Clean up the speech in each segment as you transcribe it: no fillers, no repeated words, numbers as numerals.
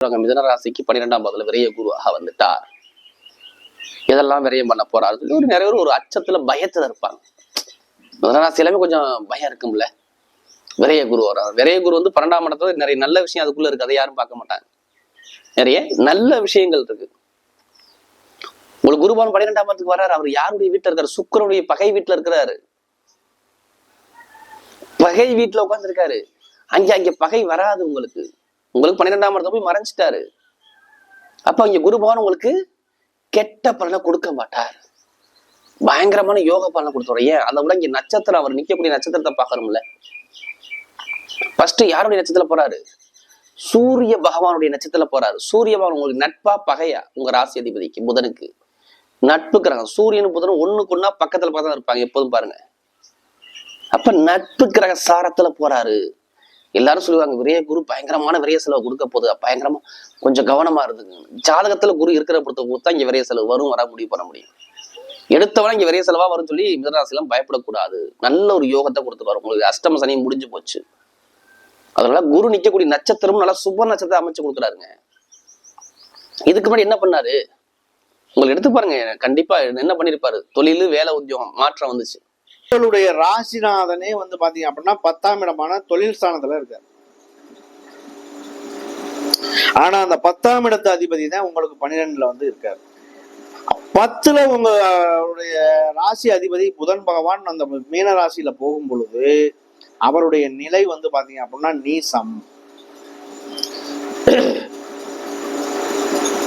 மிதுன ராசிக்கு 12ஆம் பாவத்துல விரைய குருவாக வந்துட்டார். இதெல்லாம் விரயம் பண்ண போறாரு சொல்லி நிறைய பேர் ஒரு அச்சத்துல பயத்துல இருப்பாங்க. மிதுன ராசி எல்லாமே கொஞ்சம் பயம் இருக்கும்ல. விரைய குரு வர்றாரு. விரைய குரு வந்து 12ஆம் இடத்துல நிறைய நல்ல விஷயம் அதுக்குள்ள இருக்கு. அதை யாரும் பார்க்க மாட்டாங்க. நிறைய நல்ல விஷயங்கள் இருக்கு. உங்களுக்கு குருபான் 12ஆம் இடத்துக்கு வர்றாரு. அவர் யாருடைய வீட்டுல இருக்காரு? சுக்கிரனுடைய பகை வீட்டுல இருக்கிறாரு. பகை வீட்டுல உட்கார்ந்து இருக்காரு. அங்க பகை வராது உங்களுக்கு. உங்களுக்கு 12ஆம் இடத்துல போய் மறைஞ்சிட்டாரு. அப்ப அங்க குருபகவான் உங்களுக்கு கெட்ட பலனை கொடுக்க மாட்டார். பயங்கரமான யோக பலனை கொடுத்துருவோம். ஏன் அதை விட இங்க நட்சத்திரம், அவர் நிக்கக்கூடிய நட்சத்திரத்தை பார்க்கணும்ல. ஃபர்ஸ்ட் யாருடைய நட்சத்திரத்துல போறாரு? சூரிய பகவானுடைய நட்சத்திரத்துல போறாரு. சூரிய பகவான் உங்களுக்கு நட்பா பகையா? உங்க ராசி அதிபதிக்கு புதனுக்கு நட்பு கிரகம். சூரியனும் புதனும் ஒண்ணுக்கு ஒன்னா பக்கத்துல பக்கத்துல இருப்பாங்க எப்போதும் பாருங்க. அப்ப நட்பு கிரக சாரத்துல போறாரு. எல்லாரும் சொல்லுவாங்க விரைய குரு பயங்கரமான விரைய செலவு கொடுக்க போகுது, பயங்கரமா கொஞ்சம் கவனமா இருந்துங்க. ஜாதகத்துல குரு இருக்கிற பொறுத்த பொறுத்தா இங்க விரைய செலவு வரும், வர முடிவு பண்ண முடியும். எடுத்தவன இங்க விரைய செலவா வரும் சொல்லி மிதராசிலாம் பயப்படக்கூடாது. நல்ல ஒரு யோகத்தை கொடுத்துருவாரு. உங்களுக்கு அஷ்டம சனி முடிஞ்சு போச்சு. அதனால குரு நிக்கக்கூடிய நட்சத்திரம் நல்லா சுப நட்சத்திரம் அமைச்சு கொடுக்குறாருங்க. இதுக்கு முன்னாடி என்ன பண்ணாரு உங்களுக்கு எடுத்து பாருங்க. கண்டிப்பா என்ன பண்ணிருப்பாரு? தொழிலு, வேலை, உத்தியோகம் மாற்றம் வந்துச்சு. உங்களுடைய ராசிநாதனே வந்து பாத்தீங்க அப்படின்னா 10ஆம் இடமான தொழில் ஸ்தானத்துல இருக்காரு. ஆனா அந்த 10ஆம் இடத்து அதிபதி தான் உங்களுக்கு 12ல வந்து இருக்காரு. 10ல உங்களுடைய ராசி அதிபதி புதன் பகவான் அந்த மீன ராசியில போகும் பொழுது அவருடைய நிலை வந்து பாத்தீங்க அப்படின்னா நீசம்.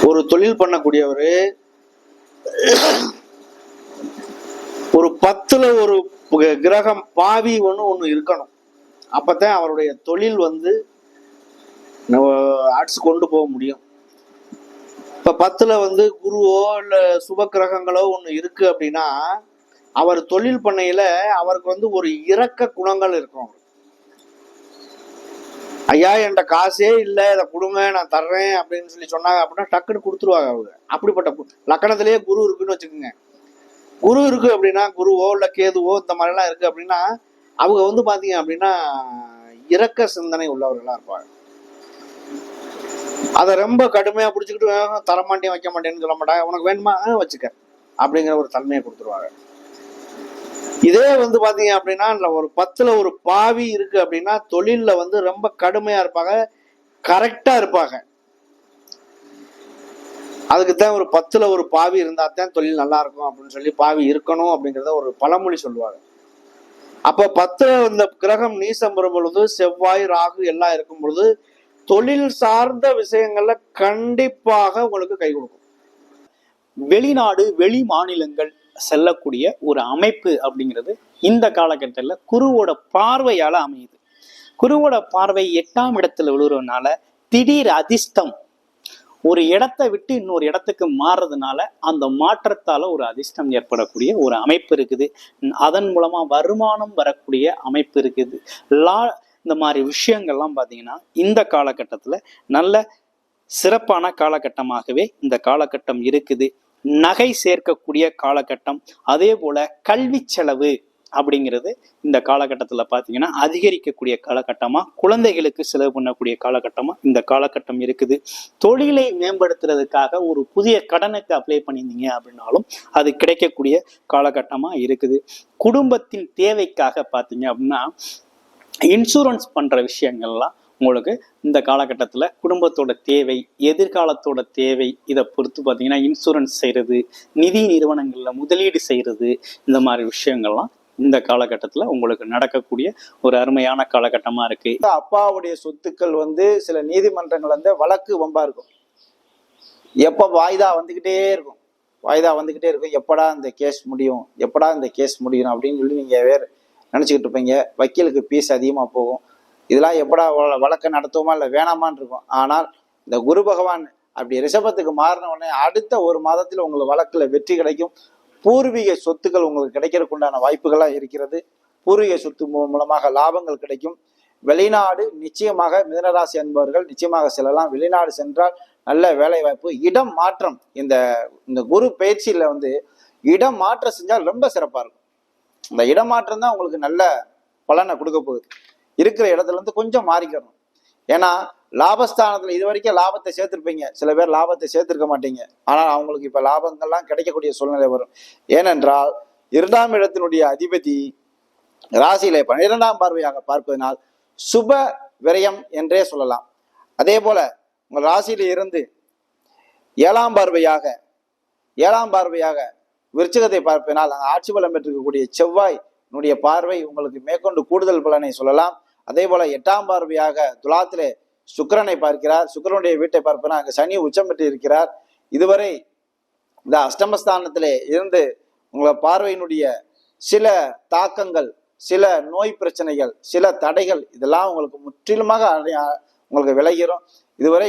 ஒரு தொழில் பண்ணக்கூடியவரு ஒரு 10ல ஒரு கிரகம் பாவி ஒண்ணு இருக்கணும். அப்பதான் அவருடைய தொழில் வந்து அடிச்சு கொண்டு போக முடியும். இப்ப 10ல வந்து குருவோ இல்ல சுப கிரகங்களோ ஒண்ணு இருக்கு அப்படின்னா அவர் தொழில் பண்ணையில அவருக்கு வந்து ஒரு இரக்க குணங்கள் இருக்கும். ஐயா என்கிட்ட காசே இல்லை, இதை கொடுங்க நான் தர்றேன் அப்படின்னு சொல்லி சொன்னாங்க அப்படின்னா டக்குன்னு கொடுத்துருவாங்க அவங்க. அப்படிப்பட்ட லக்கணத்திலேயே குரு இருக்குன்னு வச்சுக்கோங்க. குரு இருக்கு அப்படின்னா குருவோ இல்ல கேதுவோ இந்த மாதிரிலாம் இருக்கு அப்படின்னா அவங்க வந்து பாத்தீங்க அப்படின்னா இரக்க சிந்தனை உள்ளவர்களா இருப்பாங்க. அதை ரொம்ப கடுமையா பிடிச்சிக்கிட்டு தரமாட்டேன் வைக்க மாட்டேன்னு சொல்ல மாட்டாங்க. உனக்கு வேணுமா வச்சுக்க அப்படிங்கிற ஒரு தன்மையை கொடுத்துருவாங்க. இதே வந்து பாத்தீங்க அப்படின்னா ஒரு 10ல ஒரு பாவி இருக்கு அப்படின்னா தொழில்ல வந்து ரொம்ப கடுமையா இருப்பாங்க, கரெக்டா இருப்பாங்க. அதுக்குத்தான் ஒரு 10ல ஒரு பாவி இருந்தா தான் தொழில் நல்லா இருக்கும் அப்படின்னு சொல்லி பாவி இருக்கணும் அப்படிங்கிறத ஒரு பழமொழி சொல்லுவாங்க. அப்ப 10ல இந்த கிரகம் நீசம் பெறும் பொழுது செவ்வாய் ராகு எல்லாம் இருக்கும் பொழுது தொழில் சார்ந்த விஷயங்கள்ல கண்டிப்பாக உங்களுக்கு கை கொடுக்கும். வெளிநாடு வெளி மாநிலங்கள் செல்லக்கூடிய ஒரு அமைப்பு அப்படிங்கிறது இந்த காலகட்டத்தில் குருவோட பார்வையால அமையுது. குருவோட பார்வை 8ஆம் இடத்துல விழுறதுனால திடீர் அதிர்ஷ்டம். ஒரு இடத்தை விட்டு இன்னொரு இடத்துக்கு மாறுறதுனால அந்த மாற்றத்தால ஒரு அதிர்ஷ்டம் ஏற்படக்கூடிய ஒரு அமைப்பு இருக்குது. அதன் மூலமா வருமானம் வரக்கூடிய அமைப்பு இருக்குது. இந்த மாதிரி விஷயங்கள்லாம் பார்த்தீங்கன்னா இந்த காலகட்டத்தில் நல்ல சிறப்பான காலகட்டமாகவே இந்த காலகட்டம் இருக்குது. நகை சேர்க்கக்கூடிய காலகட்டம், அதே போல கல்வி செலவு அப்படிங்கிறது இந்த காலகட்டத்தில் பார்த்தீங்கன்னா அதிகரிக்கக்கூடிய காலகட்டமாக, குழந்தைகளுக்கு செலவு பண்ணக்கூடிய காலகட்டமாக இந்த காலகட்டம் இருக்குது. தொழிலை மேம்படுத்துறதுக்காக ஒரு புதிய கடனுக்கு அப்ளை பண்ணியிருந்தீங்க அப்படின்னாலும் அது கிடைக்கக்கூடிய காலகட்டமாக இருக்குது. குடும்பத்தின் தேவைக்காக பார்த்தீங்க அப்படின்னா இன்சூரன்ஸ் பண்ணுற விஷயங்கள்லாம் உங்களுக்கு இந்த காலகட்டத்தில் குடும்பத்தோட தேவை, எதிர்காலத்தோட தேவை, இதை பொறுத்து பார்த்தீங்கன்னா இன்சூரன்ஸ் செய்கிறது, நிதி நிறுவனங்களில் முதலீடு செய்கிறது, இந்த மாதிரி விஷயங்கள்லாம் இந்த காலகட்டத்தில் உங்களுக்கு நடக்கக்கூடிய ஒரு அருமையான காலகட்டமாக இருக்கு. அப்பாவுடைய சொத்துக்கள் வந்து சில நீதிமன்றங்கள் வந்து வழக்கு வம்பா இருக்கும். எப்போ வாய்தா வந்துக்கிட்டே இருக்கும். எப்படா இந்த கேஸ் முடியும், அப்படின்னு சொல்லி நீங்கள் வேறு நினச்சிக்கிட்டு இருப்பீங்க. வக்கீலுக்கு ஃபீஸ் அதிகமாக போகும். இதெல்லாம் எப்படா வழக்கை நடத்துவோமா இல்லை வேணாமான்னு இருக்கும். ஆனால் இந்த குரு பகவான் அப்படி ரிஷபத்துக்கு மாறின உடனே அடுத்த ஒரு மாதத்தில் உங்களுக்கு வழக்கில் வெற்றி கிடைக்கும். பூர்வீக சொத்துக்கள் உங்களுக்கு கிடைக்கிறதுக்கு உண்டான வாய்ப்புகளாக இருக்கிறது. பூர்வீக சொத்து மூலமாக லாபங்கள் கிடைக்கும். வெளிநாடு நிச்சயமாக மிதுனராசி அன்பவர்கள் நிச்சயமாக செல்லலாம். வெளிநாடு சென்றால் நல்ல வேலை வாய்ப்பு. இடம் மாற்றம், இந்த குரு பயிற்சியில வந்து இடம் மாற்றம் செஞ்சால் ரொம்ப சிறப்பாக இருக்கும். இந்த இடமாற்றம் தான் உங்களுக்கு நல்ல பலனை கொடுக்க போகுது. இருக்கிற இடத்துல இருந்து கொஞ்சம் மாறிக்கணும். ஏன்னா லாபஸ்தானத்துல இது வரைக்கும் லாபத்தை சேர்த்திருப்பீங்க, சில பேர் லாபத்தை சேர்த்திருக்க மாட்டீங்க. ஆனால் அவங்களுக்கு இப்ப லாபங்கள்லாம் கிடைக்கக்கூடிய சூழ்நிலை வரும். ஏனென்றால் 2ஆம் இடத்தினுடைய அதிபதி ராசியிலே 12ஆம் பார்வையாக பார்ப்பதனால் சுப விரயம் என்றே சொல்லலாம். அதே போல உங்கள் ராசியில இருந்து 7ஆம் பார்வையாக விருச்சிகத்தை பார்ப்பதனால் அங்கே ஆட்சி பலம் பெற்றிருக்கக்கூடிய செவ்வாயினுடைய பார்வை உங்களுக்கு மேற்கொண்டு கூடுதல் பலனை சொல்லலாம். அதே போல 8ஆம் பார்வையாக துலாத்திலே சுக்கிரனை பார்க்கிறார். சுக்கிரனுடைய வீட்டை பார்ப்பனா அங்கு சனி உச்சம் பெற்று இருக்கிறார். இதுவரை இந்த அஷ்டமஸ்தானத்திலே இருந்து உங்களை பார்வையினுடைய சில தாக்கங்கள், சில நோய் பிரச்சனைகள், சில தடைகள் இதெல்லாம் உங்களுக்கு முற்றிலுமாக உங்களுக்கு விளைகிறோம். இதுவரை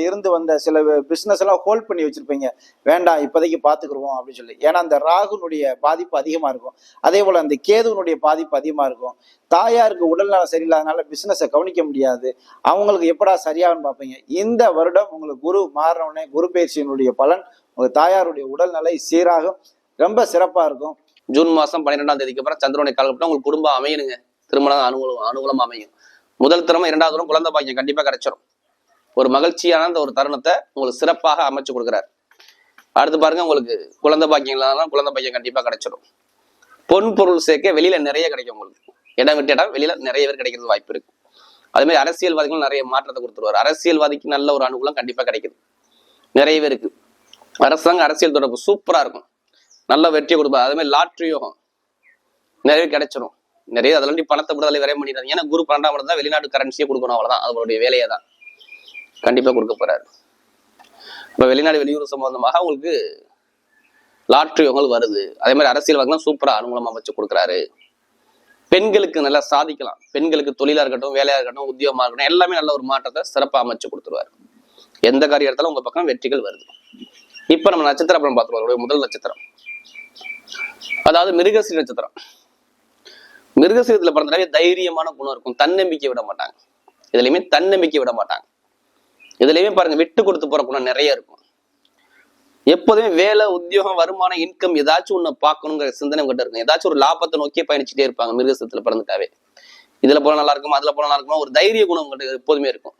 இருந்து வந்த சில பிசினஸ் எல்லாம் ஹோல்ட் பண்ணி வச்சிருப்பீங்க, வேண்டாம் இப்போதைக்கு பார்த்துக்குருவோம் அப்படின்னு சொல்லி. ஏன்னா அந்த ராகுனுடைய பாதிப்பு அதிகமா இருக்கும். அதே போல அந்த கேதுனுடைய பாதிப்பு அதிகமா இருக்கும். தாயாருக்கு உடல்நலம் சரியில்லாதனால பிசினஸை கவனிக்க முடியாது. அவங்களுக்கு எப்படா சரியாகுன்னு பார்ப்பீங்க. இந்த வருடம் உங்களுக்கு குரு மாறினவுடனே குரு பயிற்சியினுடைய பலன் உங்க தாயாருடைய உடல்நிலை சீராகும், ரொம்ப சிறப்பா இருக்கும். ஜூன் மாசம் 12ஆம் தேதிக்கு அப்புறம் சந்திரனுடைய காலகட்டம் உங்களுக்கு குடும்பம் அமையணுங்க. திருமணம் அனுகூலம் அமையும். முதல் தரம் 2வது தரம் குழந்தை பாக்கியம் கண்டிப்பா கிடைச்சிடும். ஒரு மகிழ்ச்சியான அந்த ஒரு தருணத்தை உங்களுக்கு சிறப்பாக அமைச்சு கொடுக்குறாரு. அடுத்து பாருங்க, உங்களுக்கு குழந்தை பாக்கியம் இல்லாதான் குழந்தை பாக்கியம் கண்டிப்பா கிடைச்சிடும். பொன் பொருள் சேர்க்க வெளியில நிறைய கிடைக்கும். உங்களுக்கு இடம் விட்டு இடம் வெளியில நிறைய பேர் கிடைக்கிறது வாய்ப்பு இருக்கு. அதே மாதிரி அரசியல்வாதிகள் நிறைய மாற்றத்தை கொடுத்துருவாரு. அரசியல்வாதிக்கு நல்ல ஒரு அனுகூலம் கண்டிப்பா கிடைக்குது. நிறைய பேருக்கு அரசாங்க அரசியல் தொடர்பு சூப்பரா இருக்கும், நல்ல வெற்றியை கொடுப்பாரு. அதே மாதிரி லாட்ரி யோகம் நிறைய கிடைச்சிடும். நிறைய அதில் பணத்தை விடுதலை வரைய முடியாது. ஏன்னா குரு 12ஆம் இடம் தான் வெளிநாட்டு கரன்சியை கொடுக்கணும், அவ்வளவுதான் அவருடைய வேலையை தான் கண்டிப்பா கொடுக்க போறாரு. இப்ப வெளிநாடு வெளியூர் சம்பந்தமாக உங்களுக்கு லாட்ரி யோகங்கள் வருது. அதே மாதிரி அரசியல்வாதிகள் சூப்பரா அனுகூலமா வச்சு கொடுக்குறாரு. பெண்களுக்கு நல்லா சாதிக்கலாம். பெண்களுக்கு தொழிலா இருக்கட்டும், வேலையா இருக்கட்டும், உத்தியோகமா இருக்கட்டும், எல்லாமே நல்ல ஒரு மாற்றத்தை சிறப்பா அமைச்சு கொடுத்துருவாரு. எந்த காரியம் எடுத்தாலும் உங்க பக்கம் வெற்றிகள் வருது. இப்ப நம்ம நட்சத்திரம் அப்புறம் பார்த்துருவோம். முதல் நட்சத்திரம் அதாவது மிருகசீரிஷ நட்சத்திரம். மிருகசீரத்துல பிறந்தாலே தைரியமான குணம் இருக்கும். தன்னம்பிக்கை விட மாட்டாங்க. இதுலயுமே தன்னம்பிக்கை விட மாட்டாங்க. இதுலயுமே பாருங்க, விட்டு கொடுத்து போற குணம் நிறைய இருக்கும். எப்போதுமே வேலை, உத்தியோகம், வருமானம், இன்கம் ஏதாச்சும் ஒண்ணு பார்க்கணுங்கிற சிந்தனை கிட்ட இருக்கும். ஏதாச்சும் ஒரு லாபத்தை நோக்கியே பயணிச்சுட்டே இருப்பாங்க. மிருகசீரத்துல பிறந்துட்டாவே இதுல போல நல்லா இருக்குமா, அதுல போல நல்லா இருக்குமா, ஒரு தைரிய குணம் உங்கள்கிட்ட எப்போதுமே இருக்கும்.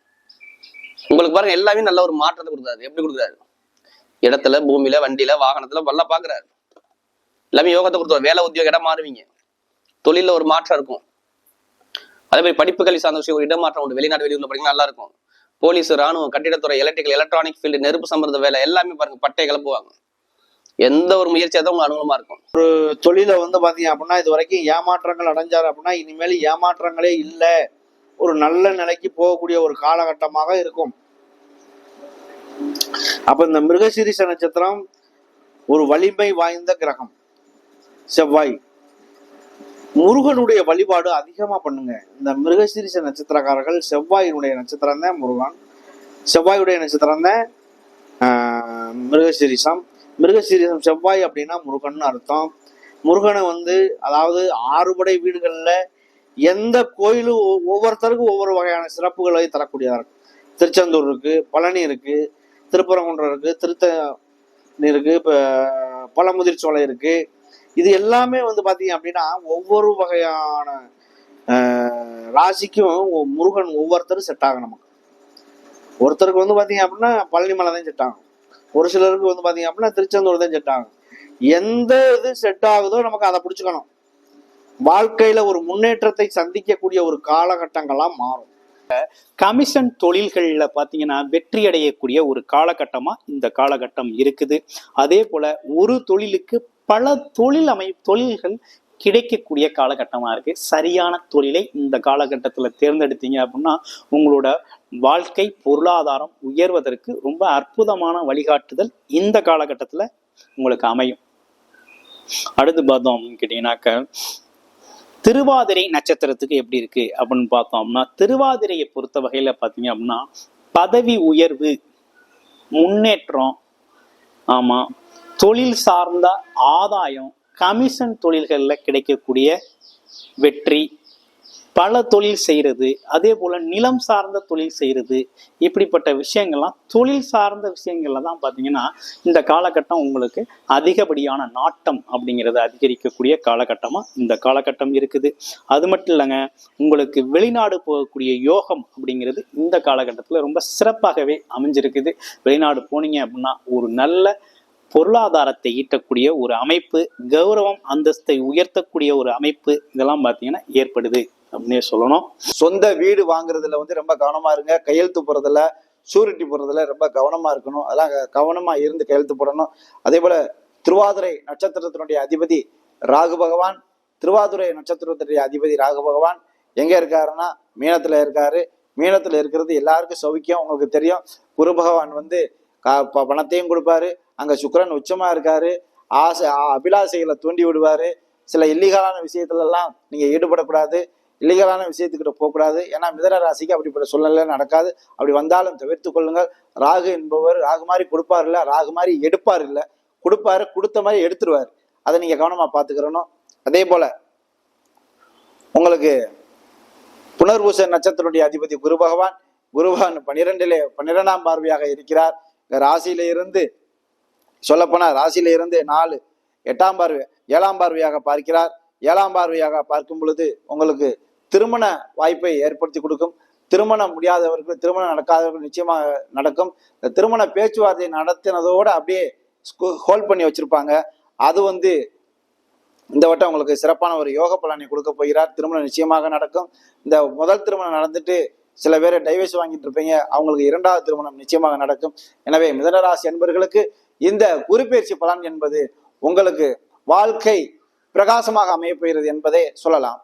உங்களுக்கு பாருங்க, எல்லாமே நல்ல ஒரு மாற்றத்தை கொடுக்குறாரு. எப்படி கொடுக்குறாரு? இடத்துல, பூமியில, வண்டியில, வாகனத்துல நல்லா பாக்குறாரு. எல்லாமே யோகத்தை கொடுத்துருவார். வேலை, உத்தியோகம், இடம் மாறுவீங்க. தொழில ஒரு மாற்றம் இருக்கும். அதே மாதிரி படிப்பு கல்வி சார்ந்த விஷயம் ஒரு இடமாற்றம் உண்டு. வெளிநாடு வெளியூர்ல படிக்கலாம், நல்லா இருக்கும். போலீஸ், ராணுவம், கட்டிடத்துறை, எலக்ட்ரிக்கல், எலக்ட்ரானிக் ஃபீல்டு, நெருப்பு சம்பந்த வேலை எல்லாமே பாருங்க பட்டை கிளப்புவாங்க. எந்த ஒரு முயற்சியாக தான் உங்க அனுகூலமா இருக்கும். ஒரு தொழில பாத்தீங்க அப்படின்னா இது வரைக்கும் ஏமாற்றங்கள் அடைஞ்சாரு அப்படின்னா இனிமேல் ஏமாற்றங்களே இல்லை, ஒரு நல்ல நிலைக்கு போகக்கூடிய ஒரு காலகட்டமாக இருக்கும். அப்ப இந்த மிருகசீரிஷ நட்சத்திரம் ஒரு வலிமை வாய்ந்த கிரகம் செவ்வாய். முருகனுடைய வழிபாடு அதிகமா பண்ணுங்க. இந்த மிருகசீரிஷ நட்சத்திரக்காரர்கள் செவ்வாயினுடைய நட்சத்திரம் தான் முருகன், செவ்வாயுடைய நட்சத்திரம் தான் மிருகசீரிஷம். மிருகசீரிஷம் செவ்வாய் அப்படின்னா முருகன் அர்த்தம். முருகனை அதாவது 6 படை வீடுகள்ல எந்த கோயிலும் ஒவ்வொருத்தருக்கும் ஒவ்வொரு வகையான சிறப்புகளை தரக்கூடியதா இருக்கு. திருச்செந்தூர் இருக்கு, பழனி இருக்கு, திருப்பரங்குன்றம் இருக்கு, திருத்தணி இருக்கு, பழமுதிர் சோலை இருக்கு. இது எல்லாமே பாத்தீங்க அப்படின்னா ஒவ்வொரு வகையான ராசிக்கும் முருகன் ஒவ்வொருத்தரும் செட் ஆகும். நமக்கு ஒருத்தருக்கு பாத்தீங்க அப்படின்னா பழனி மலை தான் செட் ஆகும். ஒரு சிலருக்கு பாத்தீங்க அப்படின்னா திருச்செந்தூர் தான் செட் ஆகும். எந்த இது செட் ஆகுதோ நமக்கு அதை பிடிச்சுக்கணும். வாழ்க்கையில ஒரு முன்னேற்றத்தை சந்திக்கக்கூடிய ஒரு காலகட்டங்களா மாறும். கமிஷன் தொழில்கள்ல பாத்தீங்கன்னா வெற்றி அடையக்கூடிய ஒரு காலகட்டமா இந்த காலகட்டம் இருக்குது. அதே போல ஒரு தொழிலுக்கு பல தொழில்கள் கிடைக்கக்கூடிய காலகட்டமா இருக்கு. சரியான தொழிலை இந்த காலகட்டத்துல தேர்ந்தெடுத்தீங்க அப்படின்னா உங்களோட வாழ்க்கை பொருளாதாரம் உயர்வதற்கு ரொம்ப அற்புதமான வழிகாட்டுதல் இந்த காலகட்டத்துல உங்களுக்கு அமையும். அடுத்து பார்த்தோம் அப்படின்னு கேட்டீங்கன்னாக்க திருவாதிரை நட்சத்திரத்துக்கு எப்படி இருக்கு அப்படின்னு பார்த்தோம்னா திருவாதிரையை பொறுத்த வகையில பாத்தீங்க அப்படின்னா பதவி உயர்வு, முன்னேற்றம், ஆமா தொழில் சார்ந்த ஆதாயம், கமிஷன் தொழில்கள்ல கிடைக்கக்கூடிய வெற்றி, பல தொழில் செய்யறது, அதே போல நிலம் சார்ந்த தொழில் செய்யறது, இப்படிப்பட்ட விஷயங்கள்லாம் தொழில் சார்ந்த விஷயங்கள்ல தான் பார்த்தீங்கன்னா இந்த காலகட்டம் உங்களுக்கு அதிகப்படியான நாட்டம் அப்படிங்கிறது அதிகரிக்கக்கூடிய காலகட்டமா இந்த காலகட்டம் இருக்குது. அது மட்டும் இல்லைங்க, உங்களுக்கு வெளிநாடு போகக்கூடிய யோகம் அப்படிங்கிறது இந்த காலகட்டத்தில் ரொம்ப சிறப்பாகவே அமைஞ்சிருக்குது. வெளிநாடு போனீங்க அப்படின்னா ஒரு நல்ல பொருளாதாரத்தை ஈட்டக்கூடிய ஒரு அமைப்பு, கௌரவம் அந்தஸ்தை உயர்த்தக்கூடிய ஒரு அமைப்பு, இதெல்லாம் பார்த்தீங்கன்னா ஏற்படுது அப்படின்னே சொல்லணும். சொந்த வீடு வாங்குறதுல வந்து ரொம்ப கவனமா இருங்க. கையெழுத்து போடுறதுல, ஷூரிட்டி போடுறதுல ரொம்ப கவனமா இருக்கணும். அதெல்லாம் கவனமா இருந்து கையெழுத்து போடணும். அதே போல திருவாதிரை நட்சத்திரத்தினுடைய அதிபதி ராகு பகவான், திருவாதிரை நட்சத்திரத்தினுடைய அதிபதி ராகு பகவான் எங்க இருக்காருன்னா மீனத்துல இருக்காரு. மீனத்துல இருக்கிறது எல்லாருக்கும் சௌக்கியம். உங்களுக்கு தெரியும், குரு பகவான் வந்து பணத்தையும் கொடுப்பாரு. அங்க சுக்கிரன் உச்சமா இருக்காரு. ஆசை அபிலாசைகளை தூண்டி விடுவாரு. சில இல்லீகலான விஷயத்துல எல்லாம் நீங்க ஈடுபடக்கூடாது. இல்லீகலான விஷயத்துக்கிட்ட போகக்கூடாது. ஏன்னா மிதன ராசிக்கு அப்படிப்பட்ட சூழ்நிலை நடக்காது. அப்படி வந்தாலும் தவிர்த்து கொள்ளுங்கள். ராகு என்பவர் ராகு மாதிரி கொடுப்பார் இல்ல, ராகு மாதிரி எடுப்பார் இல்ல, கொடுப்பாரு, கொடுத்த மாதிரி எடுத்துருவாரு. அதை நீங்க கவனமா பாத்துக்கிறணும். அதே போல உங்களுக்கு புனர்பூச நட்சத்திரனுடைய அதிபதி குரு பகவான், குரு பகவான் 12ஆம் பார்வையாக இருக்கிறார். ராசியில இருந்து சொல்லப்போனா ராசியில இருந்து 4 8ஆம் பார்வை 7ஆம் பார்வையாக பார்க்கிறார். 7ஆம் பார்வையாக பார்க்கும் பொழுது உங்களுக்கு திருமண வாய்ப்பை ஏற்படுத்தி கொடுக்கும். திருமணம் முடியாதவர்கள், திருமணம் நடக்காதவர்கள் நிச்சயமாக நடக்கும். இந்த திருமண பேச்சுவார்த்தை நடத்தினதோட அப்படியே ஹோல்ட் பண்ணி வச்சிருப்பாங்க. அது வந்து இந்த வட்டம் உங்களுக்கு சிறப்பான ஒரு யோக பலனை கொடுக்க போகிறார். திருமணம் நிச்சயமாக நடக்கும். இந்த முதல் திருமணம் நடந்துட்டு சில பேரை டைவர்ஸ் வாங்கிட்டு இருப்பீங்க, அவங்களுக்கு 2வது திருமணம் நிச்சயமாக நடக்கும். எனவே மிதனராசி என்பவர்களுக்கு இந்த குருப்பெயர்ச்சி பலன் என்பது உங்களுக்கு வாழ்க்கை பிரகாசமாக அமைய போகிறது என்பதை சொல்லலாம்.